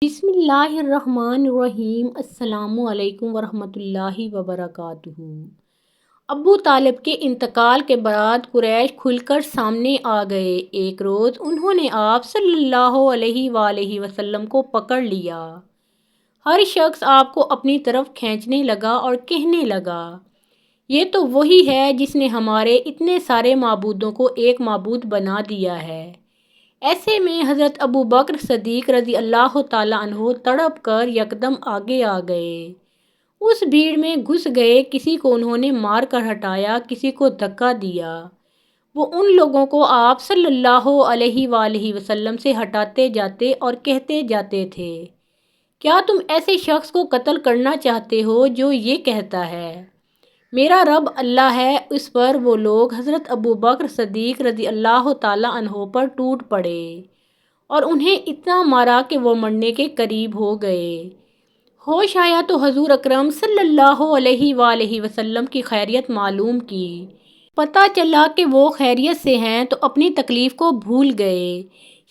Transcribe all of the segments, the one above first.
بسم اللہ الرحمن الرحیم۔ السلام علیکم ورحمۃ اللہ وبرکاتہ۔ ابو طالب کے انتقال کے بعد قریش کھل کر سامنے آ گئے۔ ایک روز انہوں نے آپ صلی اللہ علیہ وآلہ وسلم کو پکڑ لیا۔ ہر شخص آپ کو اپنی طرف کھینچنے لگا اور کہنے لگا، یہ تو وہی ہے جس نے ہمارے اتنے سارے معبودوں کو ایک معبود بنا دیا ہے۔ ایسے میں حضرت ابو بکر صدیق رضی اللہ تعالیٰ عنہ تڑپ کر یکدم آگے آ گئے۔ اس بھیڑ میں گھس گئے، کسی کو انہوں نے مار کر ہٹایا، کسی کو دھکا دیا۔ وہ ان لوگوں کو آپ صلی اللہ علیہ وآلہ وسلم سے ہٹاتے جاتے اور کہتے جاتے تھے، کیا تم ایسے شخص کو قتل کرنا چاہتے ہو جو یہ کہتا ہے، میرا رب اللہ ہے؟ اس پر وہ لوگ حضرت ابو بکر صدیق رضی اللہ تعالیٰ عنہ پر ٹوٹ پڑے اور انہیں اتنا مارا کہ وہ مرنے کے قریب ہو گئے۔ ہوش آیا تو حضور اکرم صلی اللہ علیہ وآلہ وسلم کی خیریت معلوم کی۔ پتہ چلا کہ وہ خیریت سے ہیں تو اپنی تکلیف کو بھول گئے۔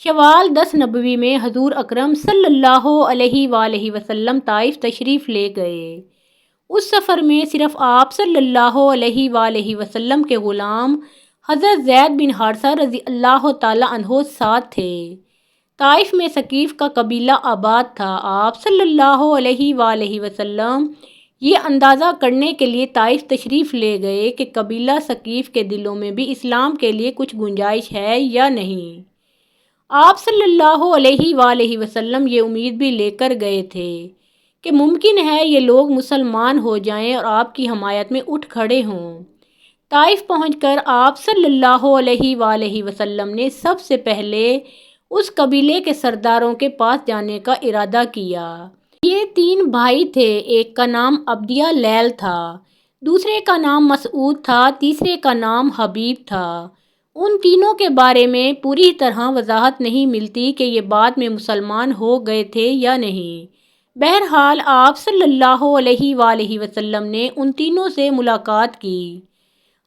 شوال 10 نبوی میں حضور اکرم صلی اللہ علیہ وآلہ وسلم طائف تشریف لے گئے۔ اس سفر میں صرف آپ صلی اللہ علیہ وآلہ وسلم کے غلام حضرت زید بن حارثہ رضی اللہ تعالیٰ عنہ ساتھ تھے۔ طائف میں ثقیف کا قبیلہ آباد تھا۔ آپ صلی اللہ علیہ وآلہ وسلم یہ اندازہ کرنے کے لیے طائف تشریف لے گئے کہ قبیلہ ثقیف کے دلوں میں بھی اسلام کے لیے کچھ گنجائش ہے یا نہیں۔ آپ صلی اللہ علیہ وآلہ وسلم یہ امید بھی لے کر گئے تھے کہ ممکن ہے یہ لوگ مسلمان ہو جائیں اور آپ کی حمایت میں اٹھ کھڑے ہوں۔ طائف پہنچ کر آپ صلی اللہ علیہ وآلہ وسلم نے سب سے پہلے اس قبیلے کے سرداروں کے پاس جانے کا ارادہ کیا۔ یہ 3 بھائی تھے، ایک کا نام عبدیہ لیل تھا، دوسرے کا نام مسعود تھا، تیسرے کا نام حبیب تھا۔ ان تینوں کے بارے میں پوری طرح وضاحت نہیں ملتی کہ یہ بعد میں مسلمان ہو گئے تھے یا نہیں۔ بہرحال آپ صلی اللہ علیہ وآلہ وسلم نے ان تینوں سے ملاقات کی،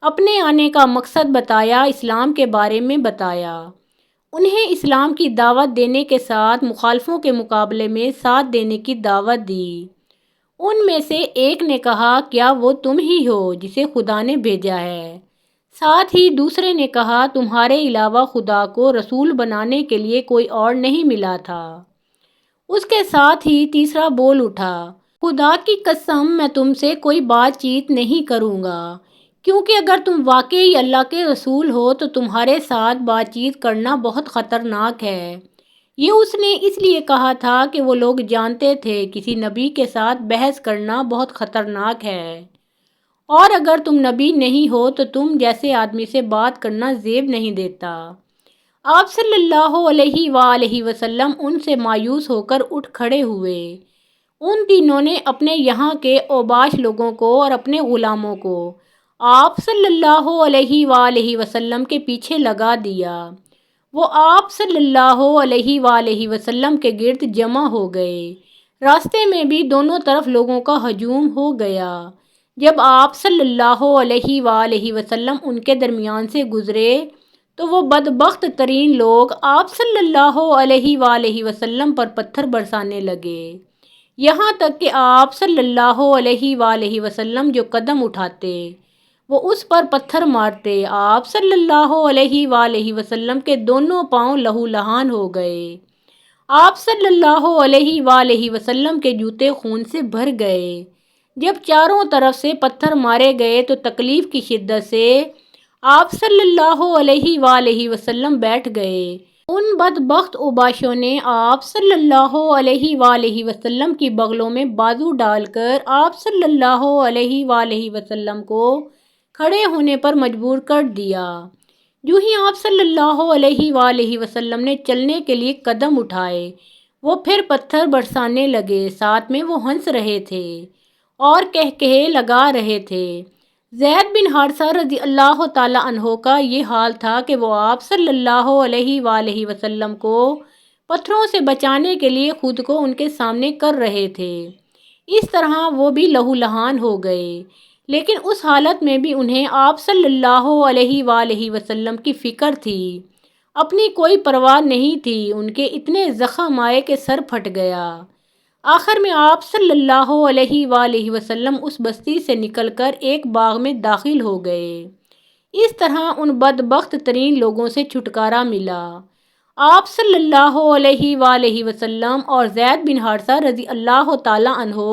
اپنے آنے کا مقصد بتایا، اسلام کے بارے میں بتایا، انہیں اسلام کی دعوت دینے کے ساتھ مخالفوں کے مقابلے میں ساتھ دینے کی دعوت دی۔ ان میں سے ایک نے کہا، کیا وہ تم ہی ہو جسے خدا نے بھیجا ہے؟ ساتھ ہی دوسرے نے کہا، تمہارے علاوہ خدا کو رسول بنانے کے لیے کوئی اور نہیں ملا تھا۔ اس کے ساتھ ہی تیسرا بول اٹھا، خدا کی قسم میں تم سے کوئی بات چیت نہیں کروں گا، کیونکہ اگر تم واقعی اللہ کے رسول ہو تو تمہارے ساتھ بات چیت کرنا بہت خطرناک ہے۔ یہ اس نے اس لیے کہا تھا کہ وہ لوگ جانتے تھے کسی نبی کے ساتھ بحث کرنا بہت خطرناک ہے، اور اگر تم نبی نہیں ہو تو تم جیسے آدمی سے بات کرنا زیب نہیں دیتا۔ آپ صلی اللہ علیہ وآلہ وسلم ان سے مایوس ہو کر اٹھ کھڑے ہوئے۔ ان تینوں نے اپنے یہاں کے اوباش لوگوں کو اور اپنے غلاموں کو آپ صلی اللہ علیہ وآلہ وسلم کے پیچھے لگا دیا۔ وہ آپ صلی اللہ علیہ وآلہ وسلم کے گرد جمع ہو گئے۔ راستے میں بھی دونوں طرف لوگوں کا ہجوم ہو گیا۔ جب آپ صلی اللہ علیہ وآلہ وسلم ان کے درمیان سے گزرے تو وہ بدبخت ترین لوگ آپ صلی اللہ علیہ وآلہ وسلم پر پتھر برسانے لگے، یہاں تک کہ آپ صلی اللہ علیہ وآلہ وسلم جو قدم اٹھاتے وہ اس پر پتھر مارتے۔ آپ صلی اللہ علیہ وآلہ وسلم کے دونوں پاؤں لہو لہان ہو گئے۔ آپ صلی اللہ علیہ وآلہ وسلم کے جوتے خون سے بھر گئے۔ جب چاروں طرف سے پتھر مارے گئے تو تکلیف کی شدت سے آپ صلی اللہ علیہ وآلہ وسلم بیٹھ گئے۔ ان بدبخت اوباشوں نے آپ صلی اللہ علیہ وآلہ وسلم کی بغلوں میں بازو ڈال کر آپ صلی اللہ علیہ وآلہ وسلم کو کھڑے ہونے پر مجبور کر دیا۔ جو ہی آپ صلی اللہ علیہ وآلہ وسلم نے چلنے کے لیے قدم اٹھائے، وہ پھر پتھر برسانے لگے، ساتھ میں وہ ہنس رہے تھے اور کہکہے لگا رہے تھے۔ زید بن حارثہ رضی اللہ تعالیٰ عنہ کا یہ حال تھا کہ وہ آپ صلی اللہ علیہ وآلہ وسلم کو پتھروں سے بچانے کے لیے خود کو ان کے سامنے کر رہے تھے۔ اس طرح وہ بھی لہو لہان ہو گئے، لیکن اس حالت میں بھی انہیں آپ صلی اللہ علیہ وآلہ وسلم کی فکر تھی۔ اپنی کوئی پرواہ نہیں تھی، ان کے اتنے زخم آئے کہ سر پھٹ گیا۔ آخر میں آپ صلی اللہ علیہ وآلہ وسلم اس بستی سے نکل کر ایک باغ میں داخل ہو گئے۔ اس طرح ان بدبخت ترین لوگوں سے چھٹکارا ملا۔ آپ صلی اللہ علیہ وآلہ وسلم اور زید بن حارثہ رضی اللہ تعالیٰ عنہ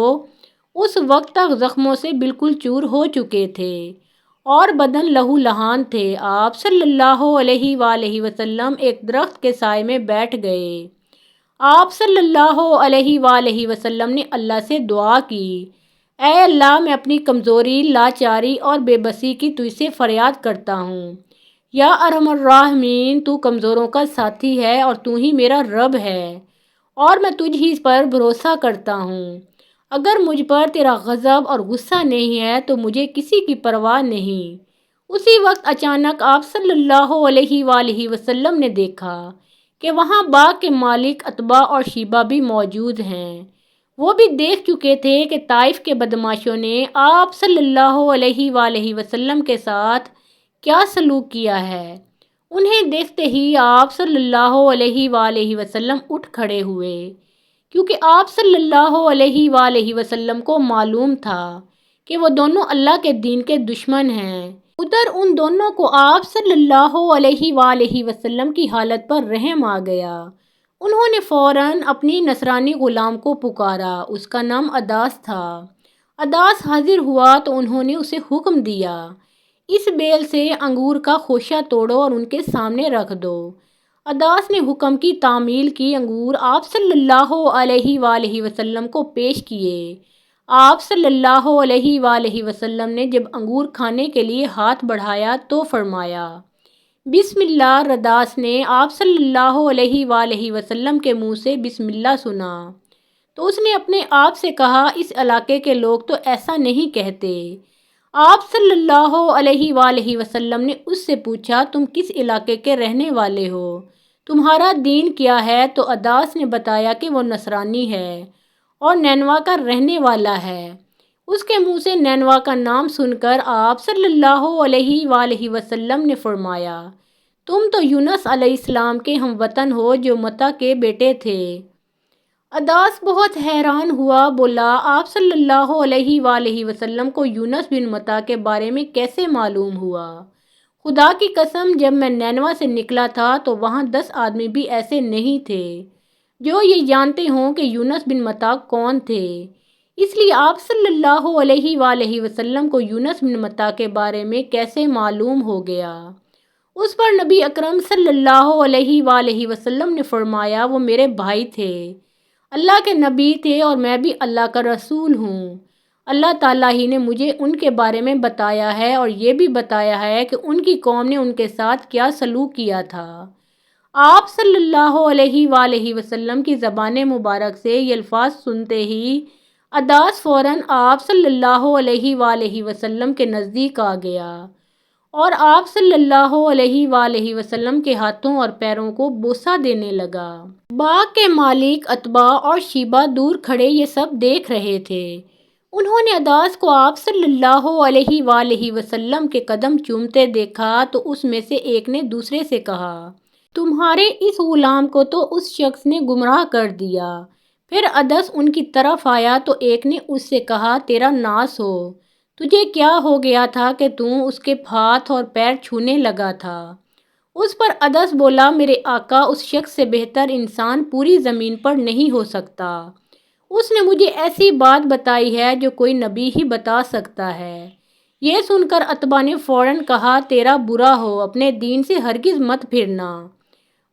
اس وقت تک زخموں سے بالکل چور ہو چکے تھے اور بدن لہو لہان تھے۔ آپ صلی اللہ علیہ وآلہ وسلم ایک درخت کے سائے میں بیٹھ گئے۔ آپ صلی اللہ علیہ وآلہ وسلم نے اللہ سے دعا کی، اے اللہ، میں اپنی کمزوری، لاچاری اور بے بسی کی تجھ سے فریاد کرتا ہوں۔ یا ارحم الراحمین، تو کمزوروں کا ساتھی ہے اور تو ہی میرا رب ہے، اور میں تجھ ہی پر بھروسہ کرتا ہوں۔ اگر مجھ پر تیرا غضب اور غصہ نہیں ہے تو مجھے کسی کی پرواہ نہیں۔ اسی وقت اچانک آپ صلی اللہ علیہ وآلہ وسلم نے دیکھا کہ وہاں باغ کے مالک عتبہ اور شیبہ بھی موجود ہیں۔ وہ بھی دیکھ چکے تھے کہ طائف کے بدماشوں نے آپ صلی اللہ علیہ وآلہ وسلم کے ساتھ کیا سلوک کیا ہے۔ انہیں دیکھتے ہی آپ صلی اللہ علیہ وآلہ وسلم اٹھ کھڑے ہوئے، کیونکہ آپ صلی اللہ علیہ وآلہ وسلم کو معلوم تھا کہ وہ دونوں اللہ کے دین کے دشمن ہیں۔ ادھر ان دونوں کو آپ صلی اللہ علیہ وآلہ وسلم کی حالت پر رحم آ گیا۔ انہوں نے فوراً اپنی نصرانی غلام کو پکارا، اس کا نام عداس تھا۔ عداس حاضر ہوا تو انہوں نے اسے حکم دیا، اس بیل سے انگور کا خوشہ توڑو اور ان کے سامنے رکھ دو۔ عداس نے حکم کی تعمیل کی، انگور آپ صلی اللہ علیہ وآلہ وسلم کو پیش کیے۔ آپ صلی اللہ علیہ وآلہ وسلم نے جب انگور کھانے کے لیے ہاتھ بڑھایا تو فرمایا بسم اللہ۔ عداس نے آپ صلی اللہ علیہ وآلہ وسلم کے منہ سے بسم اللہ سنا تو اس نے اپنے آپ سے کہا، اس علاقے کے لوگ تو ایسا نہیں کہتے۔ آپ صلی اللہ علیہ وآلہ وسلم نے اس سے پوچھا، تم کس علاقے کے رہنے والے ہو؟ تمہارا دین کیا ہے؟ تو عداس نے بتایا کہ وہ نصرانی ہے اور نینوا کا رہنے والا ہے۔ اس کے منہ سے نینوا کا نام سن کر آپ صلی اللہ علیہ وآلہ وسلم نے فرمایا، تم تو یونس علیہ السلام کے ہم وطن ہو جو متا کے بیٹے تھے۔ عداس بہت حیران ہوا، بولا، آپ صلی اللہ علیہ وآلہ وسلم کو یونس بن متا کے بارے میں کیسے معلوم ہوا؟ خدا کی قسم، جب میں نینوا سے نکلا تھا تو وہاں 10 آدمی بھی ایسے نہیں تھے جو یہ جانتے ہوں کہ یونس بن متا کون تھے۔ اس لیے آپ صلی اللہ علیہ وآلہ وسلم کو یونس بن متا کے بارے میں کیسے معلوم ہو گیا؟ اس پر نبی اکرم صلی اللہ علیہ وآلہ وسلم نے فرمایا، وہ میرے بھائی تھے، اللہ کے نبی تھے اور میں بھی اللہ کا رسول ہوں۔ اللہ تعالیٰ ہی نے مجھے ان کے بارے میں بتایا ہے اور یہ بھی بتایا ہے کہ ان کی قوم نے ان کے ساتھ کیا سلوک کیا تھا۔ آپ صلی اللہ علیہ وآلہ وسلم کی زبان مبارک سے یہ الفاظ سنتے ہی عداس فوراً آپ صلی اللہ علیہ وآلہ وسلم کے نزدیک آ گیا اور آپ صلی اللہ علیہ وآلہ وسلم کے ہاتھوں اور پیروں کو بوسہ دینے لگا۔ باغ کے مالک عتبہ اور شیبہ دور کھڑے یہ سب دیکھ رہے تھے۔ انہوں نے عداس کو آپ صلی اللہ علیہ وآلہ وسلم کے قدم چومتے دیکھا تو اس میں سے ایک نے دوسرے سے کہا، تمہارے اس غلام کو تو اس شخص نے گمراہ کر دیا۔ پھر عدس ان کی طرف آیا تو ایک نے اس سے کہا، تیرا ناس ہو، تجھے کیا ہو گیا تھا کہ اس کے ہاتھ اور پیر چھونے لگا تھا؟ اس پر عدس بولا، میرے آقا، اس شخص سے بہتر انسان پوری زمین پر نہیں ہو سکتا۔ اس نے مجھے ایسی بات بتائی ہے جو کوئی نبی ہی بتا سکتا ہے۔ یہ سن کر عتبہ نے فوراً کہا، تیرا برا ہو، اپنے دین سے ہرگز مت پھرنا۔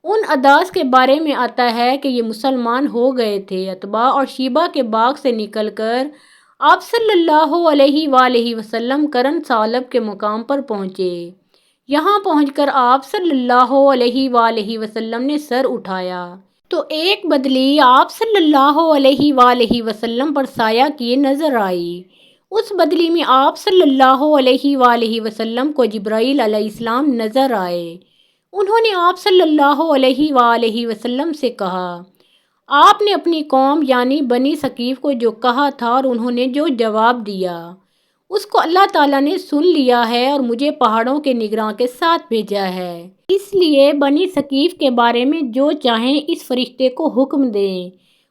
ان عداس کے بارے میں آتا ہے کہ یہ مسلمان ہو گئے تھے۔ عتبہ اور شیبہ کے باغ سے نکل کر آپ صلی اللہ علیہ وآلہ وسلم کرن ثعلب کے مقام پر پہنچے۔ یہاں پہنچ کر آپ صلی اللہ علیہ وآلہ وسلم نے سر اٹھایا تو ایک بدلی آپ صلی اللہ علیہ وآلہ وسلم پر سایہ کیے نظر آئی۔ اس بدلی میں آپ صلی اللہ علیہ وآلہ وسلم کو جبرائیل علیہ السلام نظر آئے۔ انہوں نے آپ صلی اللہ علیہ وآلہ وسلم سے کہا، آپ نے اپنی قوم یعنی بنی ثقیف کو جو کہا تھا اور انہوں نے جو جواب دیا، اس کو اللہ تعالیٰ نے سن لیا ہے اور مجھے پہاڑوں کے نگراں کے ساتھ بھیجا ہے۔ اس لیے بنی ثقیف کے بارے میں جو چاہیں اس فرشتے کو حکم دیں۔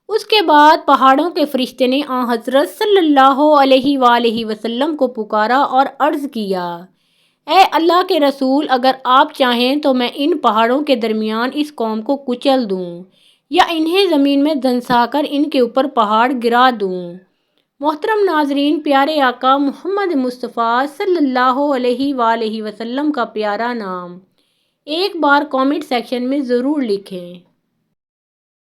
اس کے بعد پہاڑوں کے فرشتے نے آن حضرت صلی اللہ علیہ وآلہ وسلم کو پکارا اور عرض کیا، اے اللہ کے رسول، اگر آپ چاہیں تو میں ان پہاڑوں کے درمیان اس قوم کو کچل دوں یا انہیں زمین میں دھنسا کر ان کے اوپر پہاڑ گرا دوں۔ محترم ناظرین، پیارے آقا محمد مصطفیٰ صلی اللہ علیہ وآلہ وسلم کا پیارا نام ایک بار کامنٹ سیکشن میں ضرور لکھیں۔